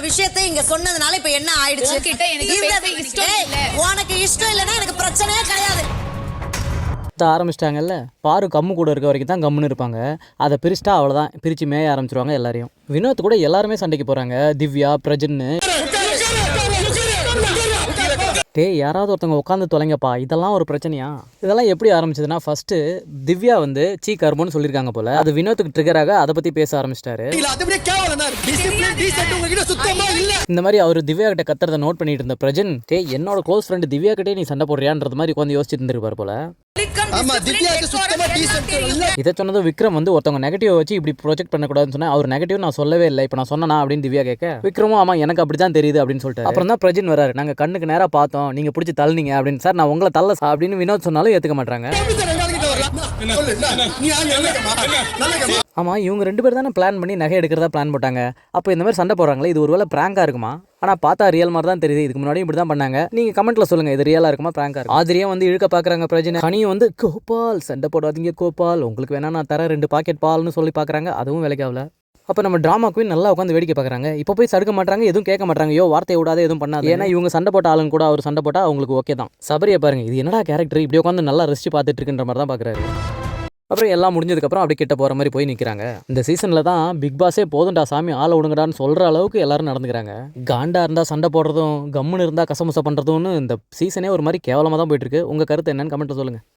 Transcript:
விஷயத்தை இங்க சொன்னதுனால இப்ப என்ன ஆயிடுச்சு? உனக்கு இஷ்டம் இல்லைன்னா எனக்கு பிரச்சனையே கிடையாது. ஆரம்பிச்சிட்டாங்கல்ல, பாரு கம்மு கூட இருக்க வரைக்கும் தான் கம்முன்னு இருப்பாங்க. அதை பிரிச்சுட்டா அவ்வளோதான், பிரித்து மேய ஆரம்பிச்சிருவாங்க எல்லாரையும். வினோத் கூட எல்லாருமே சண்டைக்கு போகிறாங்க, திவ்யா, பிரஜன்னு. டேய் யாராவது ஒருத்தவங்க உட்காந்து தொலைங்கப்பா, இதெல்லாம் ஒரு பிரச்சனையா? இதெல்லாம் எப்படி ஆரம்பிச்சதுன்னா, ஃபர்ஸ்ட் திவ்யா வந்து சீ கர்மன்னு சொல்லியிருக்காங்க போல. அது வினோத்துக்கு ட்ரிகராக அதை பற்றி பேச ஆரம்பிச்சிட்டாரு. இந்த மாதிரி அவர் திவ்யா கிட்ட கத்துறதை நோட் பண்ணிட்டு இருந்த பிரஜன், டேய் என்னோட க்ளோஸ் ஃப்ரெண்ட் திவ்யா கிட்டே நீ சண்டை போடுறியான்றது மாதிரி உட்காந்து யோசிச்சுட்டு இருந்திருப்பார் போல. இதை சொன்னதும் விக்ரம் வந்து ஒருத்தவங்க நெகட்டிவ் வச்சு இப்படி ப்ரொஜெக்ட் பண்ணக்கூடாதுன்னு சொன்னா, அவர் நெகட்டிவ் நான் சொல்லவே இல்லை, இப்போ நான் சொன்னா அப்படின்னு திவ்யா கேட்க, விக்ரமும் ஆமா எனக்கு அப்படிதான் தெரியுது அப்படின்னு சொல்லிட்டு அப்புறம் தான் பிரஜன் வராரு. நாங்க கண்ணுக்கு நேரா பார்த்தோம், நீங்க பிடிச்சி தள்ளினீங்க அப்படின்னு. சார் நான் உங்களை தள்ள அப்படின்னு வினோத் சொன்னாலும் ஏத்துக்க மாட்டாங்க. ஆமா இவங்க 2 பேர் தானே பிளான் பண்ணி நகை எடுக்கிறதா பிளான் போட்டாங்க. அப்போ இந்த மாதிரி சண்டை போடுறாங்களே, இது ஒருவேளை பிராங்கா இருக்குமா? ஆனா பார்த்தா ரியல் மாதிரி தான் தெரியுது. இதுக்கு முன்னாடி இப்படி தான் பண்ணாங்க. நீங்க கமெண்ட்ல சொல்லுங்க, இது ரியலா இருக்குமா பிராங்கா இருக்கும்? ஆதிரியா வந்து இழுக்க பாக்குறாங்க பிரஜனை. கனியும் வந்து கோபால் சண்டை போடாதீங்க கோபால், உங்களுக்கு வேணா நான் தர 2 பாக்கெட் பால்னு சொல்லி பாக்குறாங்க. அதுவும் வேலைக்காகல. அப்போ நம்ம ட்ராமா குயின் நல்லா உட்காந்து வேடிக்கை பார்க்குறாங்க. இப்போ போய் சடுக்க மாட்டாங்க, எதுவும் கேட்க மாட்டாங்க. யோ வார்த்தையை விடாத எதுவும் பண்ணாது. ஏன்னா இவங்க சண்டை போட்ட ஆளுங்க கூட அவர் சண்டை போட்டால் அவங்களுக்கு ஓகே தான். சபரியை பாருங்க, இது என்னடா கேரக்டர், இப்படி உட்காந்து நல்லா ரெஸ்ட் பார்த்துட்டு இருக்குன்ற மாதிரி தான் பார்க்குறாரு. அப்புறம் எல்லாம் முடிஞ்சதுக்கப்புறம் அப்படி கிட்ட போகிற மாதிரி போய் நிற்கிறாங்க. இந்த சீசனில் தான் பிக் பாஸே போதும்டா சாமி ஆளை விடுங்கடான்னு சொல்கிற அளவுக்கு எல்லாரும் நடந்துக்கிறாங்க. காண்டா இருந்தால் சண்டை போடுறதும், கம்முன்னு இருந்தால் கசமுசை பண்ணுறதும்னு இந்த சீசனே ஒரு மாதிரி கேவலமாக தான் போயிட்டுருக்கு. உங்கள் கருத்து என்னன்னு கமெண்ட்டில் சொல்லுங்கள்.